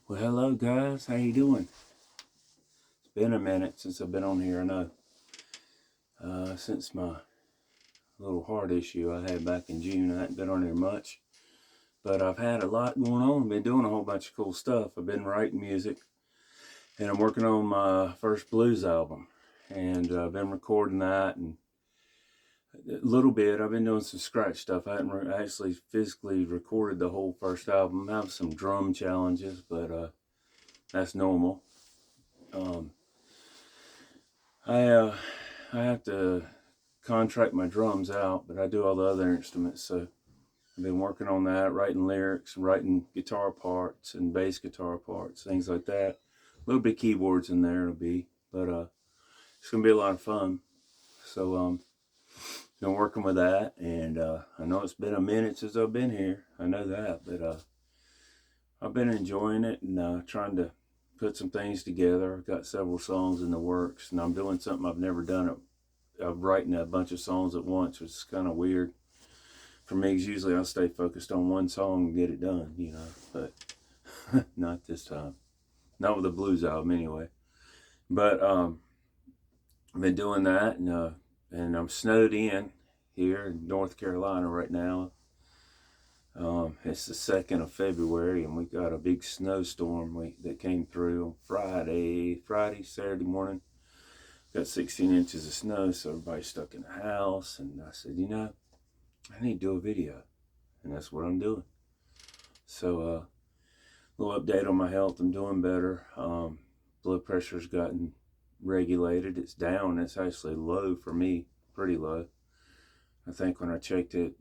Well, hello guys, how you doing? It's been a minute since I've been on here. I know, since my little heart issue I had back in June, I haven't been on here much. But I've had a lot going on. I've been doing a whole bunch of cool stuff. I've been writing music, and I'm working on my first blues album, and I've been recording that and a little bit. I've been doing some scratch stuff. I hadn't actually physically recorded the whole first album. I have some drum challenges, but that's normal. Um, I I have to contract my drums out, but I do all the other instruments. So I've been working on that, writing lyrics, writing guitar parts and bass guitar parts, things like that. A little bit of keyboards in there it'll be, but it's gonna be a lot of fun. So been working with that, and I know it's been a minute since I've been here. I know that, but I've been enjoying it and trying to put some things together. I've got several songs in the works, and I'm doing something I've never done. I'm writing a bunch of songs at once, which is kind of weird for me, because usually I stay focused on one song and get it done, but not this time. Not with the blues album anyway. But I've been doing that, and I'm snowed in here in North Carolina right now. It's the 2nd of February, and we got a big snowstorm that came through on Friday, Saturday morning. Got 16 inches of snow, so everybody's stuck in the house. And I said, I need to do a video, and that's what I'm doing. So, a little update on my health. I'm doing better. Blood pressure's gotten regulated. It's down. It's actually low for me, pretty low. I think when I checked it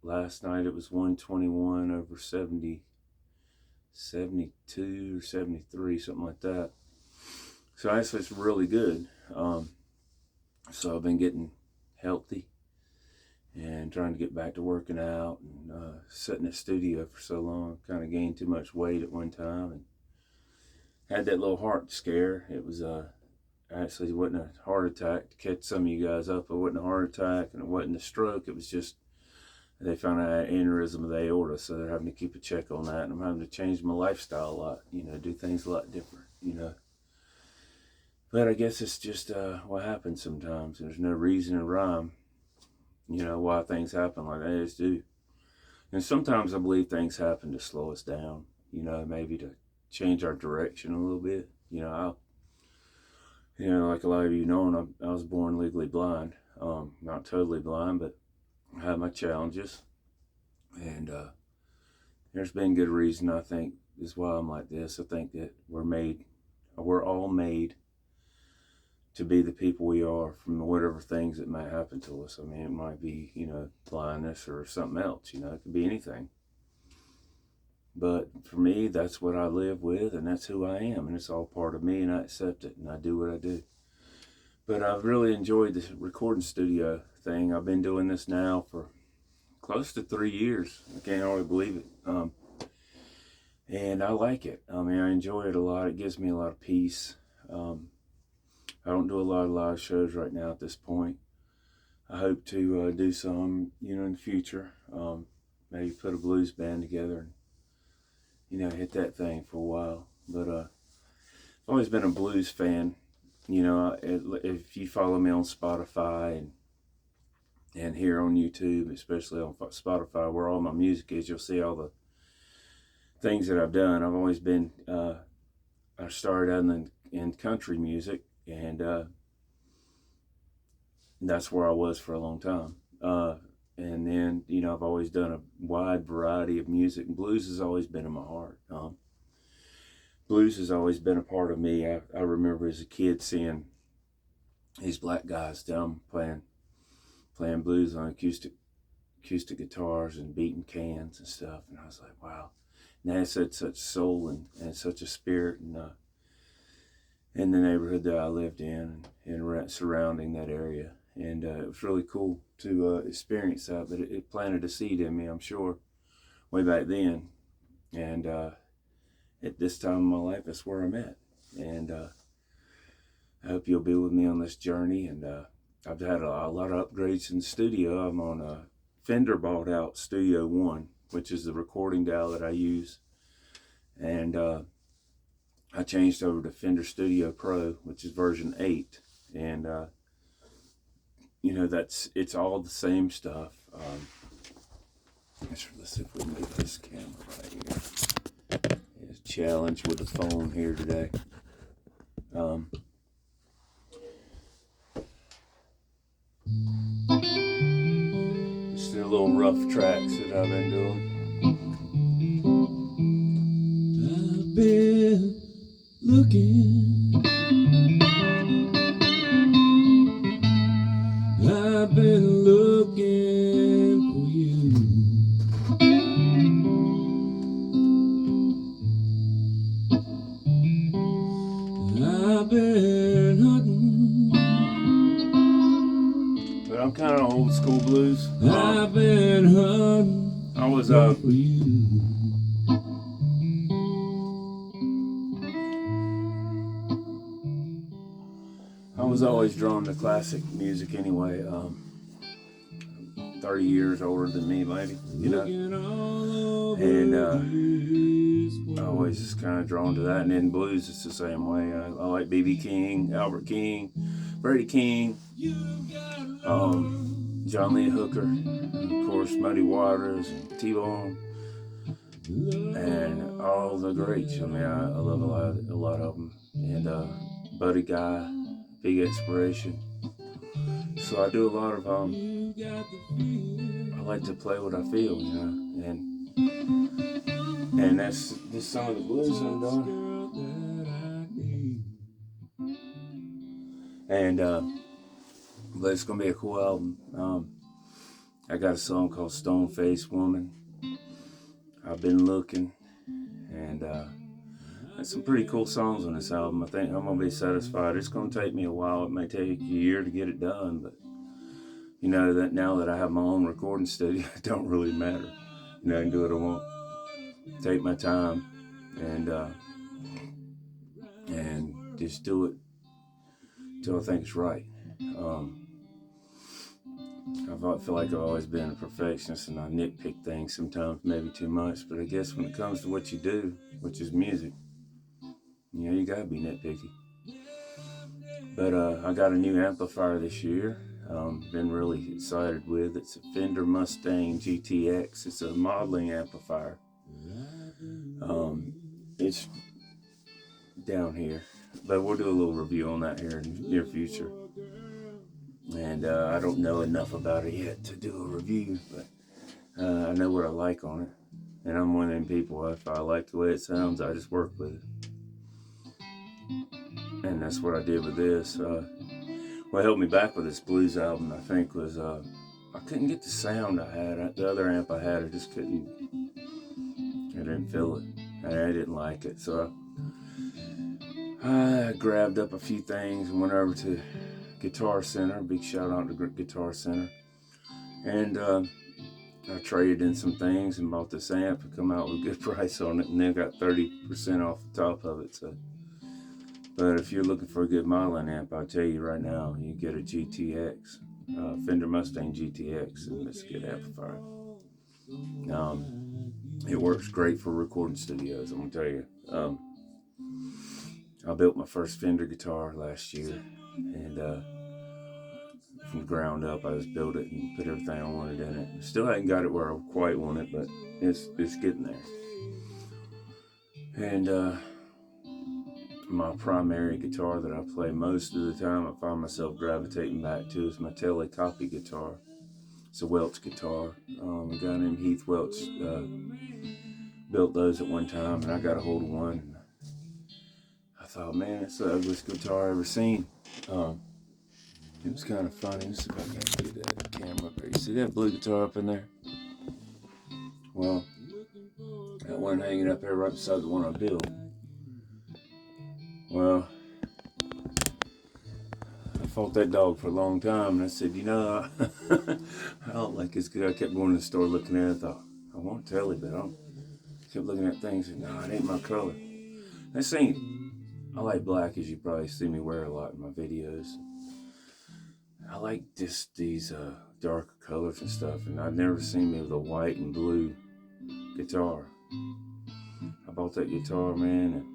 last night, it was 121 over 70, 72 or 73, something like that. So actually, it's really good. So I've been getting healthy and trying to get back to working out, and sitting in the studio for so long. Kind of gained too much weight at one time and had that little heart scare. It was actually, it wasn't a heart attack, to catch some of you guys up. It wasn't a heart attack, and it wasn't a stroke. It was just they found out I had aneurysm of the aorta, so they're having to keep a check on that. And I'm having to change my lifestyle a lot, do things a lot different, But I guess it's just what happens sometimes. There's no reason or rhyme, why things happen like they just do. And sometimes I believe things happen to slow us down, maybe to change our direction a little bit. Like a lot of you know, I was born legally blind. Not totally blind, but I have my challenges. And there's been good reason, I think, is why I'm like this. I think that we're all made to be the people we are from whatever things that might happen to us. I mean, it might be, blindness or something else, it could be anything. But for me, that's what I live with, and that's who I am, and it's all part of me, and I accept it, and I do what I do. But I've really enjoyed this recording studio thing. I've been doing this now for close to 3 years. I can't hardly believe it. And I like it. I mean, I enjoy it a lot. It gives me a lot of peace. I don't do a lot of live shows right now at this point. I hope to do some, in the future. Maybe put a blues band together and, hit that thing for a while. But I've always been a blues fan. If you follow me on Spotify and here on YouTube, especially on Spotify, where all my music is, you'll see all the things that I've done. I've always been, I started out in country music, and that's where I was for a long time. And then, I've always done a wide variety of music. And blues has always been in my heart. Blues has always been a part of me. I remember as a kid seeing these black guys down playing blues on acoustic guitars and beating cans and stuff. And I was like, wow. And they had such soul and such a spirit. And in the neighborhood that I lived in and surrounding that area. And it was really cool to experience that, but it planted a seed in me, I'm sure, way back then. And at this time in my life, that's where I'm at. And I hope you'll be with me on this journey. And I've had a lot of upgrades in the studio. I'm on a Fender bought out Studio One, which is the recording dial that I use. and I changed over to Fender Studio Pro, which is version 8, and you know, it's all the same stuff. Let's see if we can get this camera right here. It's a challenge with the phone here today. Just a little rough tracks that I've been doing. I've been looking, I've been looking for you. I've been hunting, but I'm kind of old school blues. I've been hunting. I was for you. I was always drawn to classic music anyway. 30 years older than me, maybe, you know. And I always just kind of drawn to that. And then blues, it's the same way. I like B.B. King, Albert King, Freddie King, John Lee Hooker, of course, Muddy Waters, and T-Bone, and all the greats. I mean, I love a lot of them. And Buddy Guy, big inspiration. So I do a lot of I like to play what I feel, you know, and that's just some of the blues I'm doing. And but it's gonna be a cool album. I got a song called Stone Faced Woman. I've been looking, and there's some pretty cool songs on this album. I think I'm gonna be satisfied. It's gonna take me a while. It may take a year to get it done, but you know that now that I have my own recording studio, it don't really matter. You know, I can do what I want, take my time, and just do it till I think it's right. I feel like I've always been a perfectionist, and I nitpick things sometimes, maybe too much. But I guess when it comes to what you do, which is music, you know, you gotta be nitpicky. But I got a new amplifier this year. Been really excited with. It's a Fender Mustang GTX. It's a modeling amplifier. It's down here, but we'll do a little review on that here in the near future. And I don't know enough about it yet to do a review, but I know what I like on it. And I'm one of them people, if I like the way it sounds, I just work with it. And that's what I did with this. What held me back with this blues album, I think, was I couldn't get the sound I had. The other amp I had, I just couldn't. I didn't feel it. I didn't like it. So I grabbed up a few things and went over to Guitar Center. Big shout out to Guitar Center. And I traded in some things and bought this amp and come out with a good price on it. And then got 30% off the top of it. So. But if you're looking for a good modeling amp, I'll tell you right now, you get a GTX, Fender Mustang GTX, and it's a good amplifier. It works great for recording studios, I'm gonna tell you. I built my first Fender guitar last year, and from the ground up, I just built it and put everything I wanted in it. Still haven't got it where I quite want it, but it's getting there. And my primary guitar that I play most of the time, I find myself gravitating back to, is my Tele Copy guitar. It's a Welch guitar. A guy named Heath Welch built those at one time, and I got a hold of one. And I thought, man, it's the ugliest guitar I've ever seen. It was kind of funny. Let's see if I can get that camera up there. You see that blue guitar up in there? Well, that one hanging up there right beside the one I built. Well, I fought that dog for a long time, and I said, you know, I don't like this guy. I kept going to the store looking at it. I thought, I want Tele, but I kept looking at things and, no, it ain't my color. This ain't, I like black, as you probably see me wear a lot in my videos. I like just these darker colors and stuff, and I've never seen me with a white and blue guitar. I bought that guitar, man,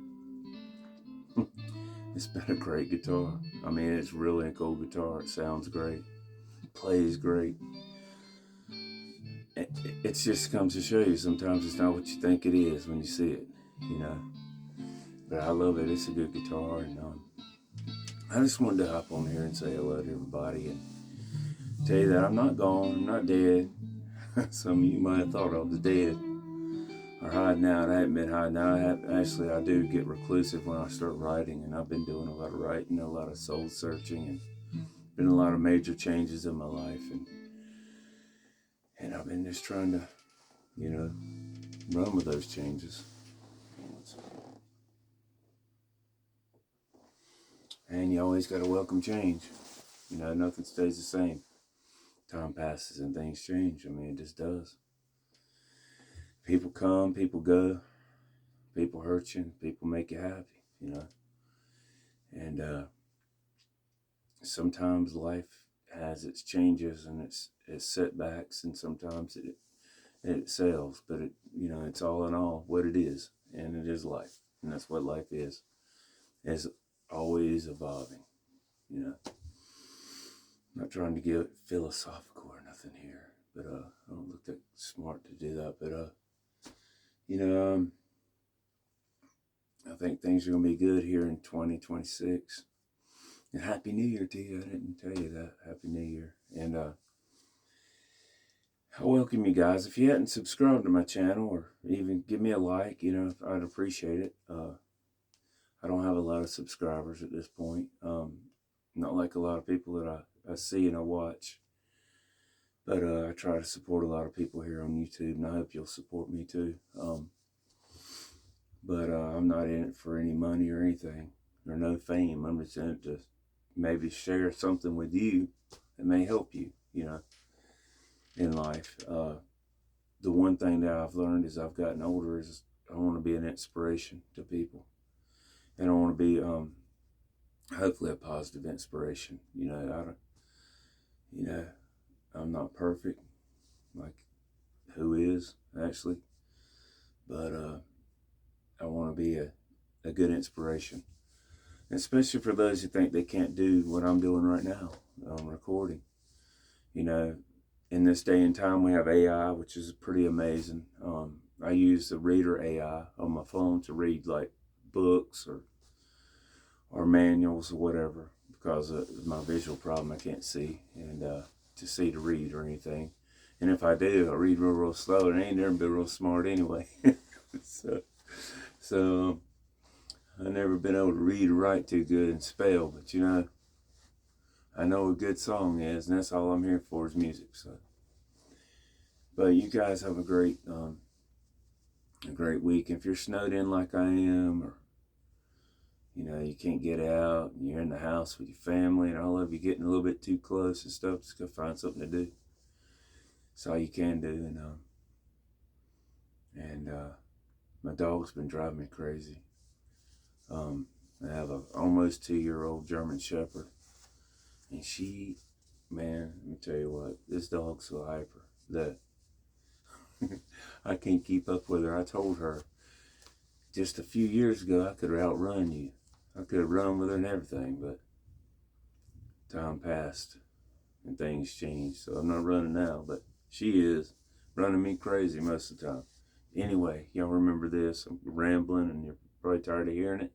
and it's been a great guitar. I mean, it's really a cool guitar. It sounds great, plays great. It just comes to show you sometimes it's not what you think it is when you see it, you know. But I love it. It's a good guitar, and I just wanted to hop on here and say hello to everybody and tell you that I'm not gone. I'm not dead. Some of you might have thought I was dead or hiding out. I haven't been hiding out. Actually, I do get reclusive when I start writing, and I've been doing a lot of writing, a lot of soul searching, and been a lot of major changes in my life, and I've been just trying to, you know, run with those changes. And you always got to welcome change. You know, nothing stays the same. Time passes and things change. I mean, it just does. People come, people go. People hurt you, people make you happy, you know. And sometimes life has its changes and its setbacks, and sometimes it excels. But it, you know, it's all in all what it is, and it is life, and that's what life is. It's always evolving, you know. I'm not trying to get philosophical or nothing here, but I don't look that smart to do that. But you know, I think things are gonna be good here in 2026. And Happy New Year to you. I didn't tell you that. Happy New Year. And I welcome you guys. If you hadn't subscribed to my channel or even give me a like, you know, I'd appreciate it. I don't have a lot of subscribers at this point. Not like a lot of people that I see and I watch. But I try to support a lot of people here on YouTube, and I hope you'll support me too. But I'm not in it for any money or anything, or no fame. I'm just in it to maybe share something with you that may help you, you know, in life. The one thing that I've learned as I've gotten older is I want to be an inspiration to people. And I want to be, hopefully, a positive inspiration. You know, I'm not perfect, like who is, actually. But I want to be a good inspiration. Especially for those who think they can't do what I'm doing right now, recording. You know, in this day and time, we have AI, which is pretty amazing. I use the Reader AI on my phone to read like books or manuals or whatever, because of my visual problem. I can't see, and to see to read or anything. And if I do, I read real slow, and I ain't never been real smart anyway. so I've never been able to read or write too good and spell, but you know, I know a good song is, and that's all I'm here for is music. So, but you guys have a great week. If you're snowed in like I am, or you know, you can't get out, and you're in the house with your family, and all of you getting a little bit too close and stuff, just go find something to do. That's all you can do. And my dog's been driving me crazy. I have a almost 2-year-old German Shepherd, and she, man, let me tell you what, this dog's so hyper that I can't keep up with her. I told her just a few years ago I could have outrun you. I could have run with her and everything, but time passed and things changed. So I'm not running now, but she is running me crazy most of the time. Anyway, y'all remember this. I'm rambling and you're probably tired of hearing it.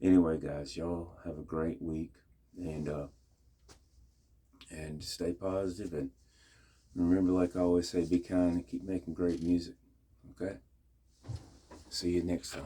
Anyway, guys, y'all have a great week, and stay positive, and remember, like I always say, be kind and keep making great music. Okay? See you next time.